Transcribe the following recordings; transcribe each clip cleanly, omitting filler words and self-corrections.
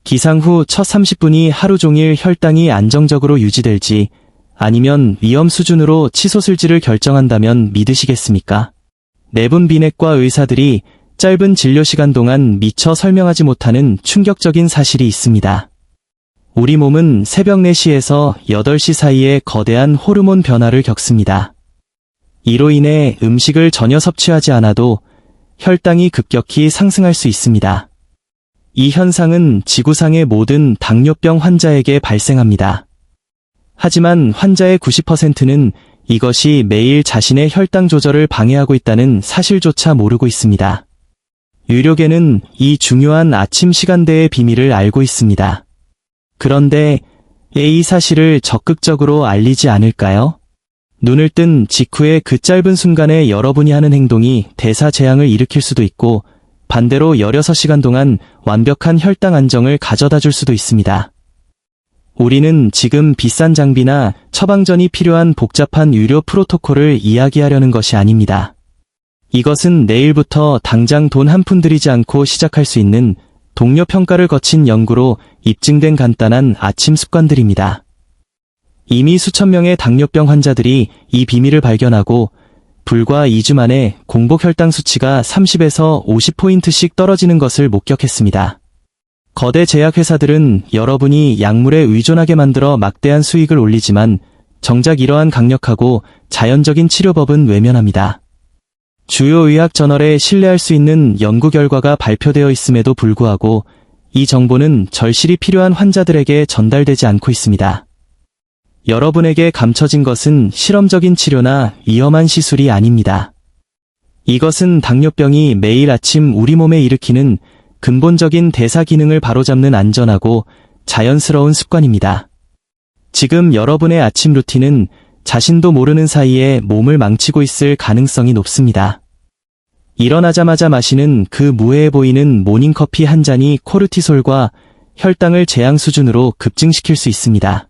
기상 후 첫 30분이 하루 종일 혈당이 안정적으로 유지될지 아니면 위험 수준으로 치솟을지를 결정한다면 믿으시겠습니까? 내분 비내과 의사들이 짧은 진료 시간 동안 미처 설명하지 못하는 충격적인 사실이 있습니다. 우리 몸은 새벽 4시에서 8시 사이에 거대한 호르몬 변화를 겪습니다. 이로 인해 음식을 전혀 섭취하지 않아도 혈당이 급격히 상승할 수 있습니다. 이 현상은 지구상의 모든 당뇨병 환자에게 발생합니다. 하지만 환자의 90%는 이것이 매일 자신의 혈당 조절을 방해하고 있다는 사실조차 모르고 있습니다. 유료계는 이 중요한 아침 시간대의 비밀을 알고 있습니다. 그런데 이 사실을 적극적으로 알리지 않을까요? 눈을 뜬 직후의 그 짧은 순간에 여러분이 하는 행동이 대사재앙을 일으킬 수도 있고 반대로 16시간 동안 완벽한 혈당 안정을 가져다 줄 수도 있습니다. 우리는 지금 비싼 장비나 처방전이 필요한 복잡한 유료 프로토콜을 이야기하려는 것이 아닙니다. 이것은 내일부터 당장 돈 한 푼 들이지 않고 시작할 수 있는 동료 평가를 거친 연구로 입증된 간단한 아침 습관들입니다. 이미 수천 명의 당뇨병 환자들이 이 비밀을 발견하고 불과 2주 만에 공복 혈당 수치가 30에서 50포인트씩 떨어지는 것을 목격했습니다. 거대 제약회사들은 여러분이 약물에 의존하게 만들어 막대한 수익을 올리지만 정작 이러한 강력하고 자연적인 치료법은 외면합니다. 주요 의학 저널에 신뢰할 수 있는 연구 결과가 발표되어 있음에도 불구하고 이 정보는 절실히 필요한 환자들에게 전달되지 않고 있습니다. 여러분에게 감춰진 것은 실험적인 치료나 위험한 시술이 아닙니다. 이것은 당뇨병이 매일 아침 우리 몸에 일으키는 근본적인 대사 기능을 바로잡는 안전하고 자연스러운 습관입니다. 지금 여러분의 아침 루틴은 자신도 모르는 사이에 몸을 망치고 있을 가능성이 높습니다. 일어나자마자 마시는 그 무해해 보이는 모닝커피 한 잔이 코르티솔과 혈당을 재앙 수준으로 급증시킬 수 있습니다.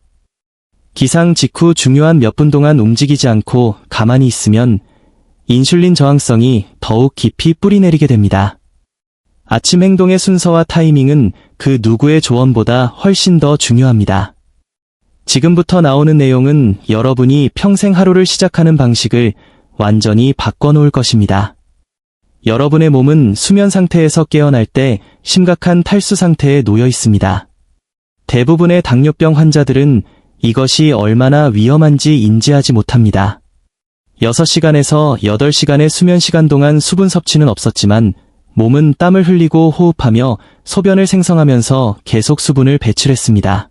기상 직후 중요한 몇 분 동안 움직이지 않고 가만히 있으면 인슐린 저항성이 더욱 깊이 뿌리내리게 됩니다. 아침 행동의 순서와 타이밍은 그 누구의 조언보다 훨씬 더 중요합니다. 지금부터 나오는 내용은 여러분이 평생 하루를 시작하는 방식을 완전히 바꿔놓을 것입니다. 여러분의 몸은 수면 상태에서 깨어날 때 심각한 탈수 상태에 놓여 있습니다. 대부분의 당뇨병 환자들은 이것이 얼마나 위험한지 인지하지 못합니다. 6시간에서 8시간의 수면 시간 동안 수분 섭취는 없었지만 몸은 땀을 흘리고 호흡하며 소변을 생성하면서 계속 수분을 배출했습니다.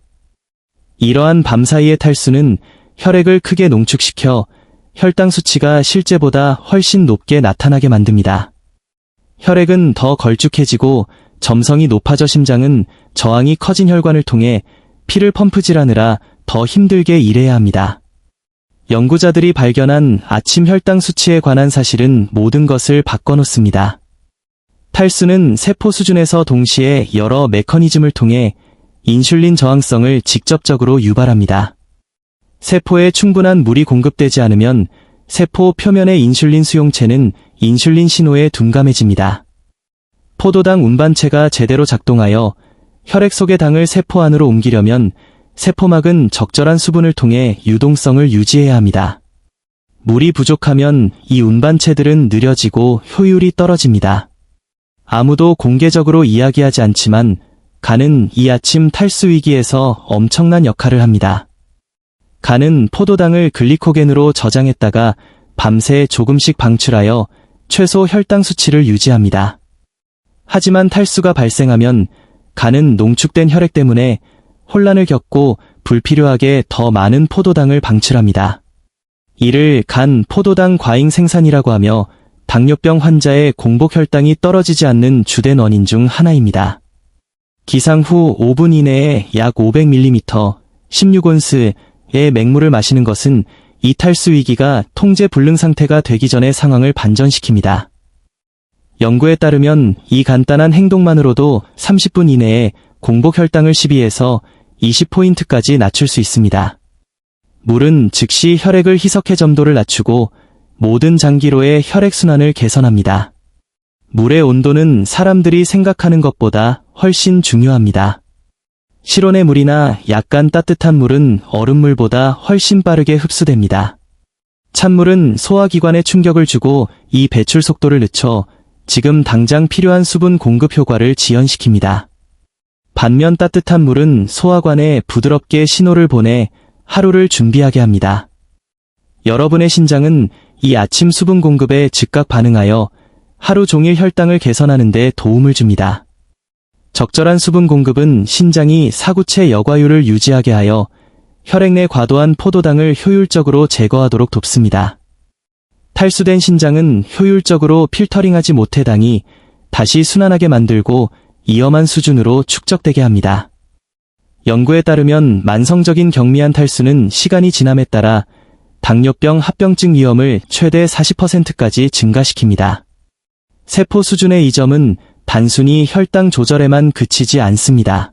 이러한 밤사이의 탈수는 혈액을 크게 농축시켜 혈당 수치가 실제보다 훨씬 높게 나타나게 만듭니다. 혈액은 더 걸쭉해지고 점성이 높아져 심장은 저항이 커진 혈관을 통해 피를 펌프질하느라 더 힘들게 일해야 합니다. 연구자들이 발견한 아침 혈당 수치에 관한 사실은 모든 것을 바꿔놓습니다. 탈수는 세포 수준에서 동시에 여러 메커니즘을 통해 인슐린 저항성을 직접적으로 유발합니다. 세포에 충분한 물이 공급되지 않으면 세포 표면의 인슐린 수용체는 인슐린 신호에 둔감해집니다. 포도당 운반체가 제대로 작동하여 혈액 속의 당을 세포 안으로 옮기려면 세포막은 적절한 수분을 통해 유동성을 유지해야 합니다. 물이 부족하면 이 운반체들은 느려지고 효율이 떨어집니다. 아무도 공개적으로 이야기하지 않지만 간은 이 아침 탈수 위기에서 엄청난 역할을 합니다. 간은 포도당을 글리코겐으로 저장했다가 밤새 조금씩 방출하여 최소 혈당 수치를 유지합니다. 하지만 탈수가 발생하면 간은 농축된 혈액 때문에 혼란을 겪고 불필요하게 더 많은 포도당을 방출합니다. 이를 간 포도당 과잉 생산이라고 하며 당뇨병 환자의 공복 혈당이 떨어지지 않는 주된 원인 중 하나입니다. 기상 후 5분 이내에 약 500ml, 16온스의 맹물을 마시는 것은 이 탈수 위기가 통제 불능 상태가 되기 전의 상황을 반전시킵니다. 연구에 따르면 이 간단한 행동만으로도 30분 이내에 공복 혈당을 12에서 20포인트까지 낮출 수 있습니다. 물은 즉시 혈액을 희석해 점도를 낮추고 모든 장기로의 혈액순환을 개선합니다. 물의 온도는 사람들이 생각하는 것보다 훨씬 중요합니다. 실온의 물이나 약간 따뜻한 물은 얼음물보다 훨씬 빠르게 흡수됩니다. 찬물은 소화기관에 충격을 주고 이 배출 속도를 늦춰 지금 당장 필요한 수분 공급 효과를 지연시킵니다. 반면 따뜻한 물은 소화관에 부드럽게 신호를 보내 하루를 준비하게 합니다. 여러분의 신장은 이 아침 수분 공급에 즉각 반응하여 하루 종일 혈당을 개선하는 데 도움을 줍니다. 적절한 수분 공급은 신장이 사구체 여과율을 유지하게 하여 혈액 내 과도한 포도당을 효율적으로 제거하도록 돕습니다. 탈수된 신장은 효율적으로 필터링하지 못해 당이 다시 순환하게 만들고 위험한 수준으로 축적되게 합니다. 연구에 따르면 만성적인 경미한 탈수는 시간이 지남에 따라 당뇨병 합병증 위험을 최대 40%까지 증가시킵니다. 세포 수준의 이 점은 단순히 혈당 조절에만 그치지 않습니다.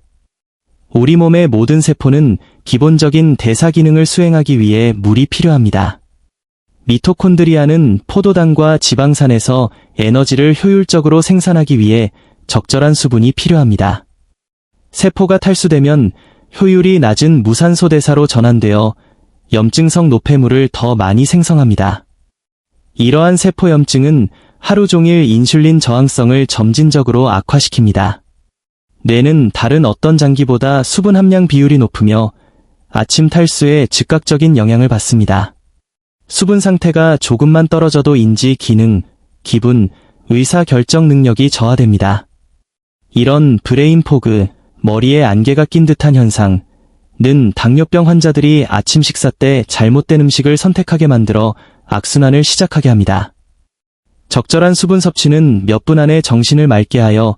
우리 몸의 모든 세포는 기본적인 대사 기능을 수행하기 위해 물이 필요합니다. 미토콘드리아는 포도당과 지방산에서 에너지를 효율적으로 생산하기 위해 적절한 수분이 필요합니다. 세포가 탈수되면 효율이 낮은 무산소 대사로 전환되어 염증성 노폐물을 더 많이 생성합니다. 이러한 세포염증은 하루 종일 인슐린 저항성을 점진적으로 악화시킵니다. 뇌는 다른 어떤 장기보다 수분 함량 비율이 높으며 아침 탈수에 즉각적인 영향을 받습니다. 수분 상태가 조금만 떨어져도 인지 기능, 기분, 의사 결정 능력이 저하됩니다. 이런 브레인 포그, 머리에 안개가 낀 듯한 현상은 당뇨병 환자들이 아침 식사 때 잘못된 음식을 선택하게 만들어 악순환을 시작하게 합니다. 적절한 수분 섭취는 몇 분 안에 정신을 맑게 하여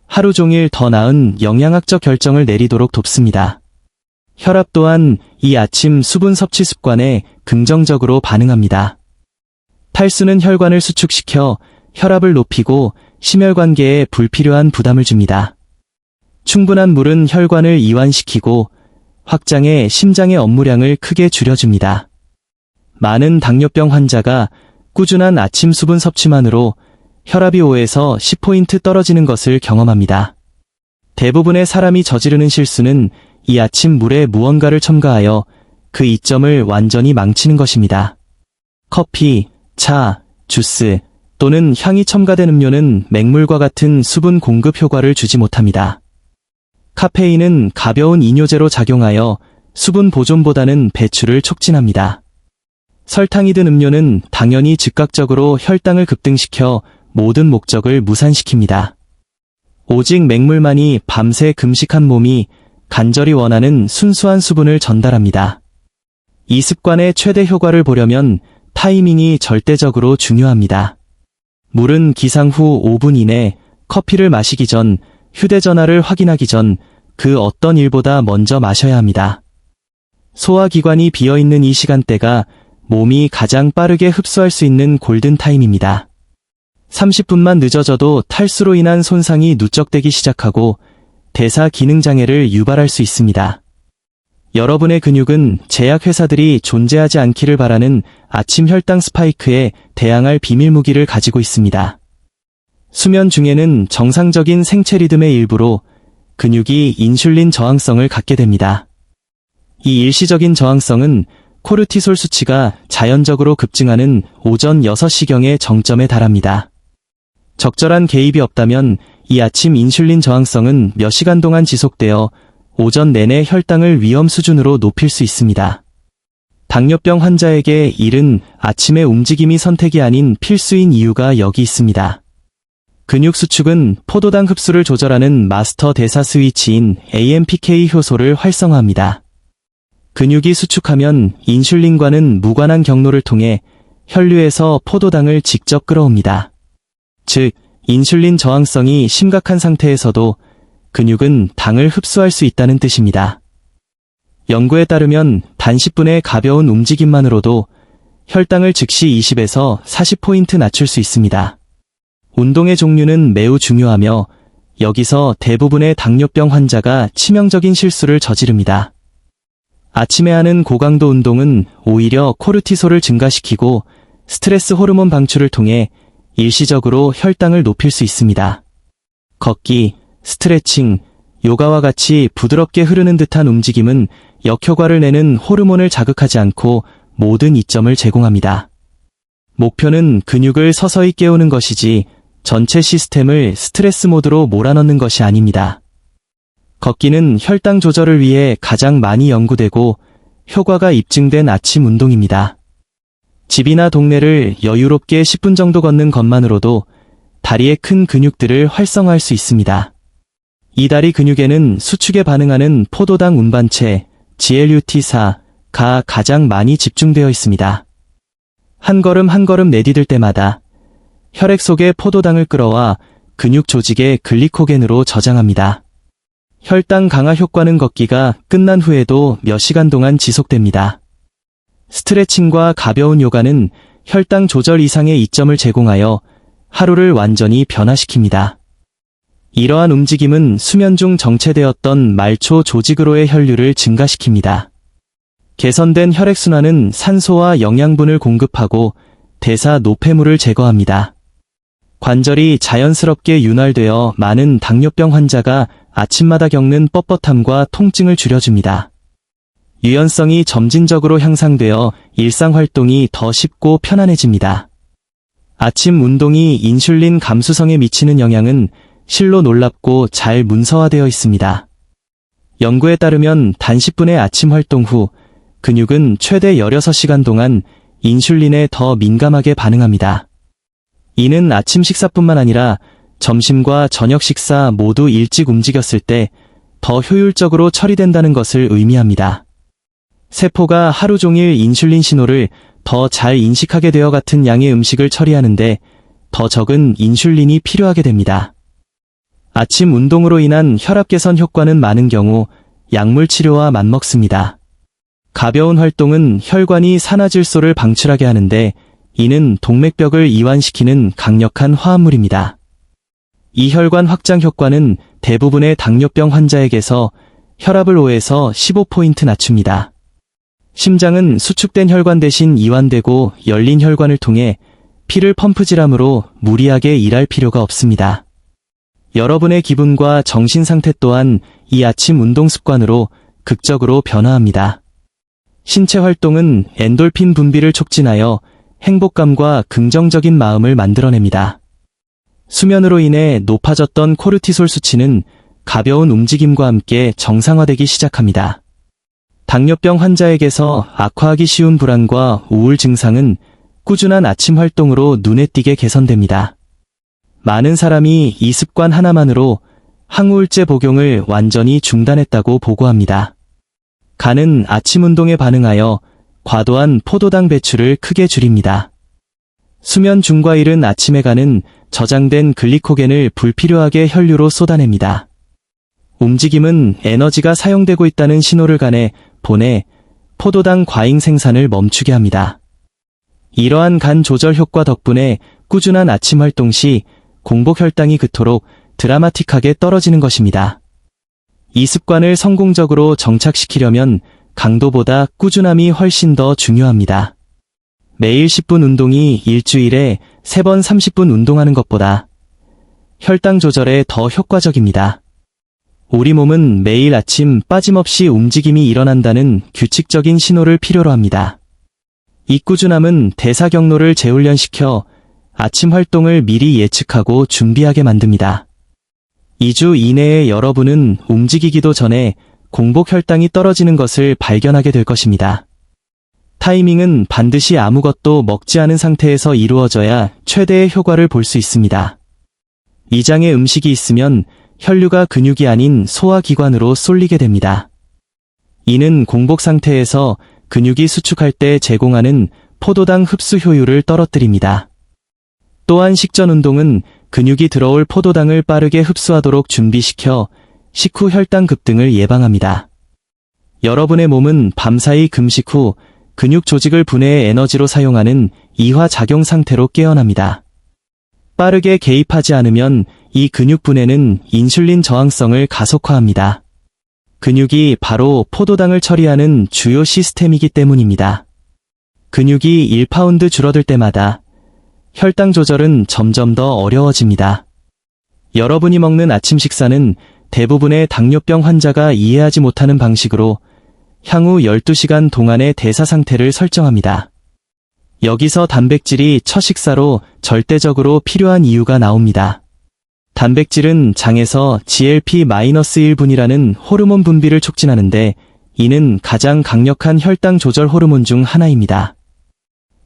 하루 종일 더 나은 영양학적 결정을 내리도록 돕습니다. 혈압 또한 이 아침 수분 섭취 습관에 긍정적으로 반응합니다. 탈수는 혈관을 수축시켜 혈압을 높이고 심혈관계에 불필요한 부담을 줍니다. 충분한 물은 혈관을 이완시키고 확장해 심장의 업무량을 크게 줄여줍니다. 많은 당뇨병 환자가 꾸준한 아침 수분 섭취만으로 혈압이 5에서 10포인트 떨어지는 것을 경험합니다. 대부분의 사람이 저지르는 실수는 이 아침 물에 무언가를 첨가하여 그 이점을 완전히 망치는 것입니다. 커피, 차, 주스 또는 향이 첨가된 음료는 맹물과 같은 수분 공급 효과를 주지 못합니다. 카페인은 가벼운 이뇨제로 작용하여 수분 보존보다는 배출을 촉진합니다. 설탕이 든 음료는 당연히 즉각적으로 혈당을 급등시켜 모든 목적을 무산시킵니다. 오직 맹물만이 밤새 금식한 몸이 간절히 원하는 순수한 수분을 전달합니다. 이 습관의 최대 효과를 보려면 타이밍이 절대적으로 중요합니다. 물은 기상 후 5분 이내, 커피를 마시기 전, 휴대전화를 확인하기 전, 그 어떤 일보다 먼저 마셔야 합니다. 소화기관이 비어있는 이 시간대가 몸이 가장 빠르게 흡수할 수 있는 골든타임입니다. 30분만 늦어져도 탈수로 인한 손상이 누적되기 시작하고 대사 기능 장애를 유발할 수 있습니다. 여러분의 근육은 제약회사들이 존재하지 않기를 바라는 아침 혈당 스파이크에 대항할 비밀 무기를 가지고 있습니다. 수면 중에는 정상적인 생체 리듬의 일부로 근육이 인슐린 저항성을 갖게 됩니다. 이 일시적인 저항성은 코르티솔 수치가 자연적으로 급증하는 오전 6시경의 정점에 달합니다. 적절한 개입이 없다면 이 아침 인슐린 저항성은 몇 시간 동안 지속되어 오전 내내 혈당을 위험 수준으로 높일 수 있습니다. 당뇨병 환자에게 이른 아침의 움직임이 선택이 아닌 필수인 이유가 여기 있습니다. 근육 수축은 포도당 흡수를 조절하는 마스터 대사 스위치인 AMPK 효소를 활성화합니다. 근육이 수축하면 인슐린과는 무관한 경로를 통해 혈류에서 포도당을 직접 끌어옵니다. 즉, 인슐린 저항성이 심각한 상태에서도 근육은 당을 흡수할 수 있다는 뜻입니다. 연구에 따르면 단 10분의 가벼운 움직임만으로도 혈당을 즉시 20에서 40포인트 낮출 수 있습니다. 운동의 종류는 매우 중요하며 여기서 대부분의 당뇨병 환자가 치명적인 실수를 저지릅니다. 아침에 하는 고강도 운동은 오히려 코르티솔을 증가시키고 스트레스 호르몬 방출을 통해 일시적으로 혈당을 높일 수 있습니다. 걷기, 스트레칭, 요가와 같이 부드럽게 흐르는 듯한 움직임은 역효과를 내는 호르몬을 자극하지 않고 모든 이점을 제공합니다. 목표는 근육을 서서히 깨우는 것이지 전체 시스템을 스트레스 모드로 몰아넣는 것이 아닙니다. 걷기는 혈당 조절을 위해 가장 많이 연구되고 효과가 입증된 아침 운동입니다. 집이나 동네를 여유롭게 10분 정도 걷는 것만으로도 다리의 큰 근육들을 활성화할 수 있습니다. 이 다리 근육에는 수축에 반응하는 포도당 운반체 GLUT4가 가장 많이 집중되어 있습니다. 한 걸음 한 걸음 내디딜 때마다 혈액 속에 포도당을 끌어와 근육 조직의 글리코겐으로 저장합니다. 혈당 강화 효과는 걷기가 끝난 후에도 몇 시간 동안 지속됩니다. 스트레칭과 가벼운 요가는 혈당 조절 이상의 이점을 제공하여 하루를 완전히 변화시킵니다. 이러한 움직임은 수면 중 정체되었던 말초 조직으로의 혈류를 증가시킵니다. 개선된 혈액순환은 산소와 영양분을 공급하고 대사 노폐물을 제거합니다. 관절이 자연스럽게 윤활되어 많은 당뇨병 환자가 아침마다 겪는 뻣뻣함과 통증을 줄여줍니다. 유연성이 점진적으로 향상되어 일상활동이 더 쉽고 편안해집니다. 아침 운동이 인슐린 감수성에 미치는 영향은 실로 놀랍고 잘 문서화되어 있습니다. 연구에 따르면 단 10분의 아침 활동 후 근육은 최대 16시간 동안 인슐린에 더 민감하게 반응합니다. 이는 아침 식사뿐만 아니라 점심과 저녁 식사 모두 일찍 움직였을 때 더 효율적으로 처리된다는 것을 의미합니다. 세포가 하루 종일 인슐린 신호를 더 잘 인식하게 되어 같은 양의 음식을 처리하는데 더 적은 인슐린이 필요하게 됩니다. 아침 운동으로 인한 혈압 개선 효과는 많은 경우 약물 치료와 맞먹습니다. 가벼운 활동은 혈관이 산화질소를 방출하게 하는데 이는 동맥벽을 이완시키는 강력한 화합물입니다. 이 혈관 확장 효과는 대부분의 당뇨병 환자에게서 혈압을 5에서 15포인트 낮춥니다. 심장은 수축된 혈관 대신 이완되고 열린 혈관을 통해 피를 펌프질하므로 무리하게 일할 필요가 없습니다. 여러분의 기분과 정신 상태 또한 이 아침 운동 습관으로 극적으로 변화합니다. 신체 활동은 엔돌핀 분비를 촉진하여 행복감과 긍정적인 마음을 만들어냅니다. 수면으로 인해 높아졌던 코르티솔 수치는 가벼운 움직임과 함께 정상화되기 시작합니다. 당뇨병 환자에게서 악화하기 쉬운 불안과 우울 증상은 꾸준한 아침 활동으로 눈에 띄게 개선됩니다. 많은 사람이 이 습관 하나만으로 항우울제 복용을 완전히 중단했다고 보고합니다. 간은 아침 운동에 반응하여 과도한 포도당 배출을 크게 줄입니다. 수면 중과 이른 아침에 간은 저장된 글리코겐을 불필요하게 혈류로 쏟아냅니다. 움직임은 에너지가 사용되고 있다는 신호를 간에 보내 포도당 과잉 생산을 멈추게 합니다. 이러한 간 조절 효과 덕분에 꾸준한 아침 활동 시 공복 혈당이 그토록 드라마틱하게 떨어지는 것입니다. 이 습관을 성공적으로 정착시키려면 강도보다 꾸준함이 훨씬 더 중요합니다. 매일 10분 운동이 일주일에 3번 30분 운동하는 것보다 혈당 조절에 더 효과적입니다. 우리 몸은 매일 아침 빠짐없이 움직임이 일어난다는 규칙적인 신호를 필요로 합니다. 이 꾸준함은 대사 경로를 재훈련시켜 아침 활동을 미리 예측하고 준비하게 만듭니다. 2주 이내에 여러분은 움직이기도 전에 공복 혈당이 떨어지는 것을 발견하게 될 것입니다. 타이밍은 반드시 아무것도 먹지 않은 상태에서 이루어져야 최대의 효과를 볼 수 있습니다. 위장에 음식이 있으면 혈류가 근육이 아닌 소화기관으로 쏠리게 됩니다. 이는 공복 상태에서 근육이 수축할 때 제공하는 포도당 흡수 효율을 떨어뜨립니다. 또한 식전 운동은 근육이 들어올 포도당을 빠르게 흡수하도록 준비시켜 식후 혈당 급등을 예방합니다. 여러분의 몸은 밤사이 금식 후 근육 조직을 분해해 에너지로 사용하는 이화작용 상태로 깨어납니다. 빠르게 개입하지 않으면 이 근육 분해는 인슐린 저항성을 가속화합니다. 근육이 바로 포도당을 처리하는 주요 시스템이기 때문입니다. 근육이 1파운드 줄어들 때마다 혈당 조절은 점점 더 어려워집니다. 여러분이 먹는 아침 식사는 대부분의 당뇨병 환자가 이해하지 못하는 방식으로 향후 12시간 동안의 대사 상태를 설정합니다. 여기서 단백질이 첫 식사로 절대적으로 필요한 이유가 나옵니다. 단백질은 장에서 GLP-1분이라는 호르몬 분비를 촉진하는데 이는 가장 강력한 혈당 조절 호르몬 중 하나입니다.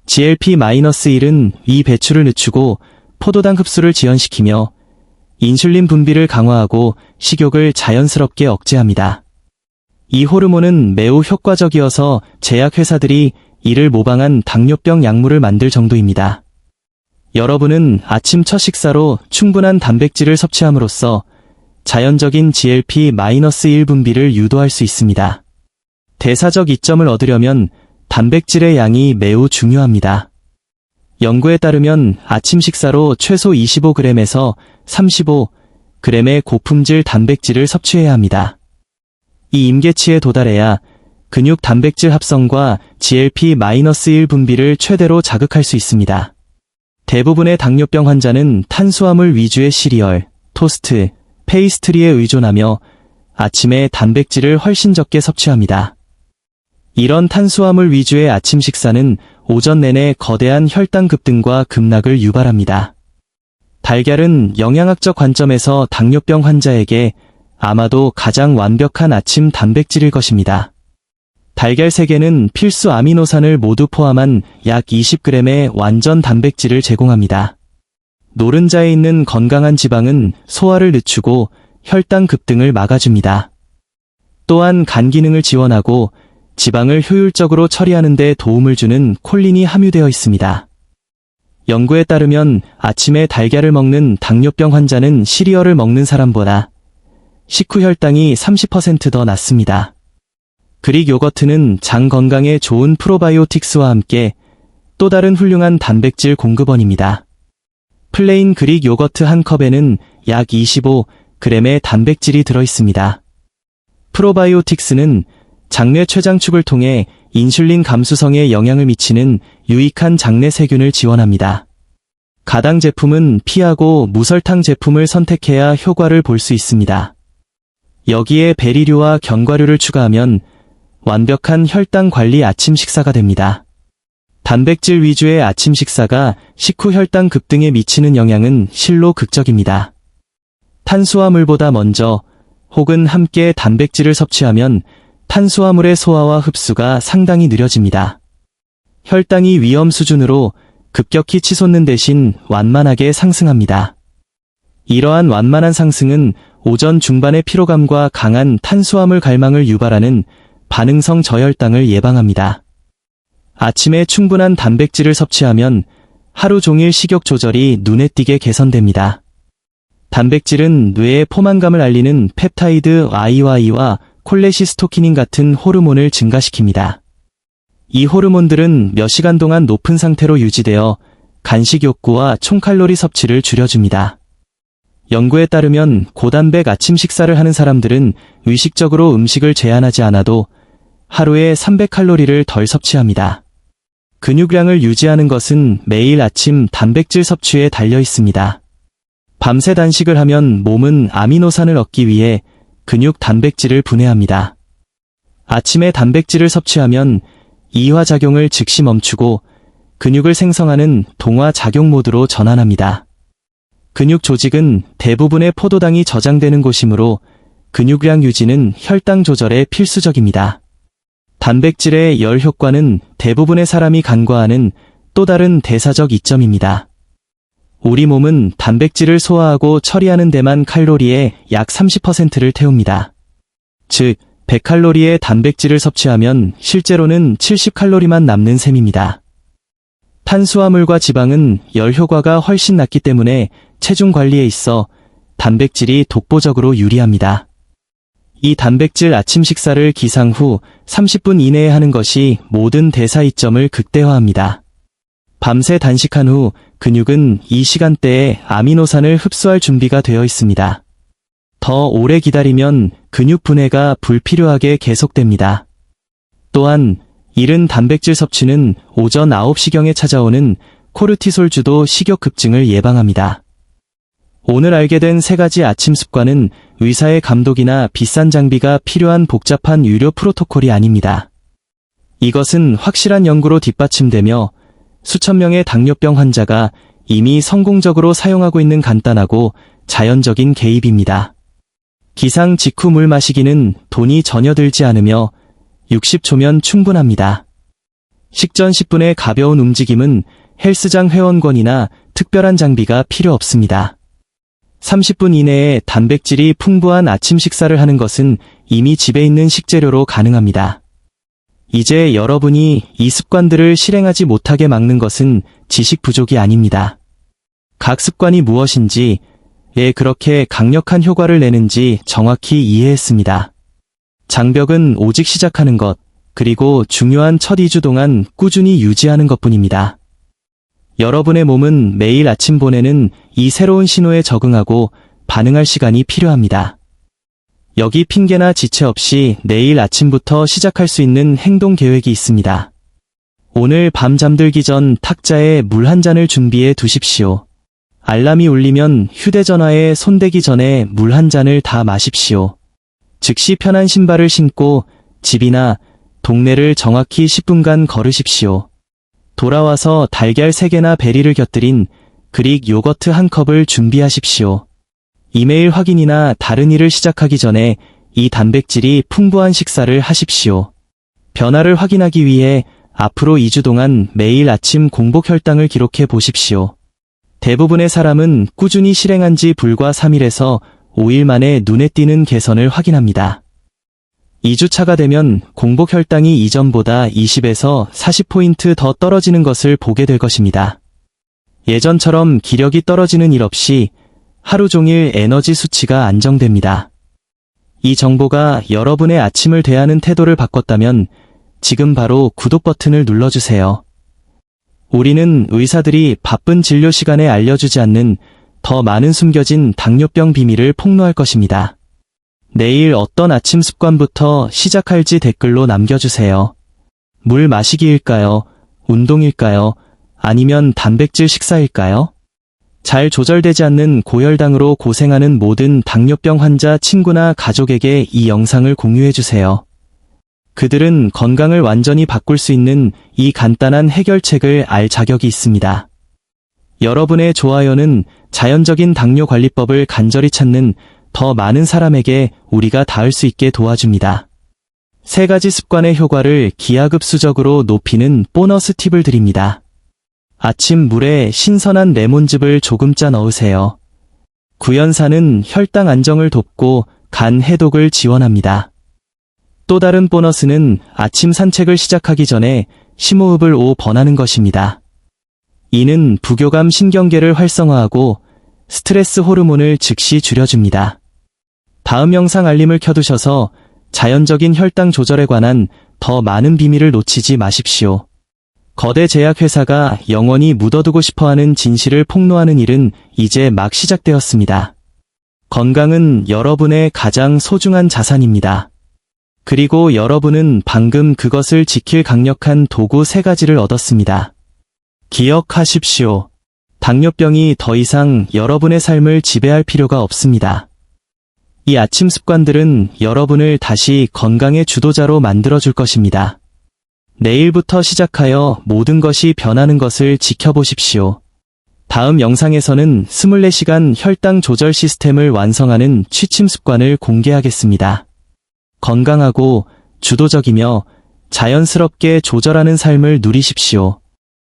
GLP-1은 이 배출을 늦추고 포도당 흡수를 지연시키며 인슐린 분비를 강화하고 식욕을 자연스럽게 억제합니다. 이 호르몬은 매우 효과적이어서 제약회사들이 이를 모방한 당뇨병 약물을 만들 정도입니다. 여러분은 아침 첫 식사로 충분한 단백질을 섭취함으로써 자연적인 GLP-1 분비를 유도할 수 있습니다. 대사적 이점을 얻으려면 단백질의 양이 매우 중요합니다. 연구에 따르면 아침 식사로 최소 25g에서 35g의 고품질 단백질을 섭취해야 합니다. 이 임계치에 도달해야 근육 단백질 합성과 GLP-1 분비를 최대로 자극할 수 있습니다. 대부분의 당뇨병 환자는 탄수화물 위주의 시리얼, 토스트, 페이스트리에 의존하며 아침에 단백질을 훨씬 적게 섭취합니다. 이런 탄수화물 위주의 아침 식사는 오전 내내 거대한 혈당 급등과 급락을 유발합니다. 달걀은 영양학적 관점에서 당뇨병 환자에게 아마도 가장 완벽한 아침 단백질일 것입니다. 달걀 3개는 필수 아미노산을 모두 포함한 약 20g의 완전 단백질을 제공합니다. 노른자에 있는 건강한 지방은 소화를 늦추고 혈당 급등을 막아줍니다. 또한 간 기능을 지원하고 지방을 효율적으로 처리하는 데 도움을 주는 콜린이 함유되어 있습니다. 연구에 따르면 아침에 달걀을 먹는 당뇨병 환자는 시리얼을 먹는 사람보다 식후 혈당이 30% 더 낮습니다. 그릭 요거트는 장 건강에 좋은 프로바이오틱스와 함께 또 다른 훌륭한 단백질 공급원입니다. 플레인 그릭 요거트 한 컵에는 약 25g의 단백질이 들어있습니다. 프로바이오틱스는 장내 췌장축을 통해 인슐린 감수성에 영향을 미치는 유익한 장내 세균을 지원합니다. 가당 제품은 피하고 무설탕 제품을 선택해야 효과를 볼 수 있습니다. 여기에 베리류와 견과류를 추가하면 완벽한 혈당 관리 아침 식사가 됩니다. 단백질 위주의 아침 식사가 식후 혈당 급등에 미치는 영향은 실로 극적입니다. 탄수화물보다 먼저 혹은 함께 단백질을 섭취하면 탄수화물의 소화와 흡수가 상당히 느려집니다. 혈당이 위험 수준으로 급격히 치솟는 대신 완만하게 상승합니다. 이러한 완만한 상승은 오전 중반의 피로감과 강한 탄수화물 갈망을 유발하는 반응성 저혈당을 예방합니다. 아침에 충분한 단백질을 섭취하면 하루 종일 식욕 조절이 눈에 띄게 개선됩니다. 단백질은 뇌의 포만감을 알리는 펩타이드 IY와 콜레시스토키닌 같은 호르몬을 증가시킵니다. 이 호르몬들은 몇 시간 동안 높은 상태로 유지되어 간식 욕구와 총칼로리 섭취를 줄여줍니다. 연구에 따르면 고단백 아침 식사를 하는 사람들은 의식적으로 음식을 제한하지 않아도 하루에 300칼로리를 덜 섭취합니다. 근육량을 유지하는 것은 매일 아침 단백질 섭취에 달려 있습니다. 밤새 단식을 하면 몸은 아미노산을 얻기 위해 근육 단백질을 분해합니다. 아침에 단백질을 섭취하면 이화작용을 즉시 멈추고 근육을 생성하는 동화작용 모드로 전환합니다. 근육 조직은 대부분의 포도당이 저장되는 곳이므로 근육량 유지는 혈당 조절에 필수적입니다. 단백질의 열 효과는 대부분의 사람이 간과하는 또 다른 대사적 이점입니다. 우리 몸은 단백질을 소화하고 처리하는 데만 칼로리의 약 30%를 태웁니다. 즉, 100칼로리의 단백질을 섭취하면 실제로는 70칼로리만 남는 셈입니다. 탄수화물과 지방은 열 효과가 훨씬 낮기 때문에 체중 관리에 있어 단백질이 독보적으로 유리합니다. 이 단백질 아침 식사를 기상 후 30분 이내에 하는 것이 모든 대사 이점을 극대화합니다. 밤새 단식한 후 근육은 이 시간대에 아미노산을 흡수할 준비가 되어 있습니다. 더 오래 기다리면 근육 분해가 불필요하게 계속됩니다. 또한 이른 단백질 섭취는 오전 9시경에 찾아오는 코르티솔 주도 식욕 급증을 예방합니다. 오늘 알게 된 3가지 아침 습관은 의사의 감독이나 비싼 장비가 필요한 복잡한 의료 프로토콜이 아닙니다. 이것은 확실한 연구로 뒷받침되며 수천 명의 당뇨병 환자가 이미 성공적으로 사용하고 있는 간단하고 자연적인 개입입니다. 기상 직후 물 마시기는 돈이 전혀 들지 않으며 60초면 충분합니다. 식전 10분의 가벼운 움직임은 헬스장 회원권이나 특별한 장비가 필요 없습니다. 30분 이내에 단백질이 풍부한 아침 식사를 하는 것은 이미 집에 있는 식재료로 가능합니다. 이제 여러분이 이 습관들을 실행하지 못하게 막는 것은 지식 부족이 아닙니다. 각 습관이 무엇인지, 왜 그렇게 강력한 효과를 내는지 정확히 이해했습니다. 장벽은 오직 시작하는 것, 그리고 중요한 첫 2주 동안 꾸준히 유지하는 것뿐입니다. 여러분의 몸은 매일 아침 보내는 이 새로운 신호에 적응하고 반응할 시간이 필요합니다. 여기 핑계나 지체 없이 내일 아침부터 시작할 수 있는 행동 계획이 있습니다. 오늘 밤 잠들기 전 탁자에 물 한 잔을 준비해 두십시오. 알람이 울리면 휴대전화에 손대기 전에 물 한 잔을 다 마십시오. 즉시 편한 신발을 신고 집이나 동네를 정확히 10분간 걸으십시오. 돌아와서 달걀 3개나 베리를 곁들인 그릭 요거트 1컵을 준비하십시오. 이메일 확인이나 다른 일을 시작하기 전에 이 단백질이 풍부한 식사를 하십시오. 변화를 확인하기 위해 앞으로 2주 동안 매일 아침 공복 혈당을 기록해 보십시오. 대부분의 사람은 꾸준히 실행한 지 불과 3일에서 5일 만에 눈에 띄는 개선을 확인합니다. 2주차가 되면 공복 혈당이 이전보다 20에서 40포인트 더 떨어지는 것을 보게 될 것입니다. 예전처럼 기력이 떨어지는 일 없이 하루 종일 에너지 수치가 안정됩니다. 이 정보가 여러분의 아침을 대하는 태도를 바꿨다면 지금 바로 구독 버튼을 눌러주세요. 우리는 의사들이 바쁜 진료 시간에 알려주지 않는 더 많은 숨겨진 당뇨병 비밀을 폭로할 것입니다. 내일 어떤 아침 습관부터 시작할지 댓글로 남겨주세요. 물 마시기일까요? 운동일까요? 아니면 단백질 식사일까요? 잘 조절되지 않는 고혈당으로 고생하는 모든 당뇨병 환자 친구나 가족에게 이 영상을 공유해주세요. 그들은 건강을 완전히 바꿀 수 있는 이 간단한 해결책을 알 자격이 있습니다. 여러분의 좋아요는 자연적인 당뇨 관리법을 간절히 찾는 더 많은 사람에게 우리가 닿을 수 있게 도와줍니다. 3가지 습관의 효과를 기하급수적으로 높이는 보너스 팁을 드립니다. 아침 물에 신선한 레몬즙을 조금 짜 넣으세요. 구연산은 혈당 안정을 돕고 간 해독을 지원합니다. 또 다른 보너스는 아침 산책을 시작하기 전에 심호흡을 5번 하는 것입니다. 이는 부교감 신경계를 활성화하고 스트레스 호르몬을 즉시 줄여줍니다. 다음 영상 알림을 켜두셔서 자연적인 혈당 조절에 관한 더 많은 비밀을 놓치지 마십시오. 거대 제약회사가 영원히 묻어두고 싶어하는 진실을 폭로하는 일은 이제 막 시작되었습니다. 건강은 여러분의 가장 소중한 자산입니다. 그리고 여러분은 방금 그것을 지킬 강력한 도구 3가지를 얻었습니다. 기억하십시오. 당뇨병이 더 이상 여러분의 삶을 지배할 필요가 없습니다. 이 아침 습관들은 여러분을 다시 건강의 주도자로 만들어줄 것입니다. 내일부터 시작하여 모든 것이 변하는 것을 지켜보십시오. 다음 영상에서는 24시간 혈당 조절 시스템을 완성하는 취침 습관을 공개하겠습니다. 건강하고 주도적이며 자연스럽게 조절하는 삶을 누리십시오.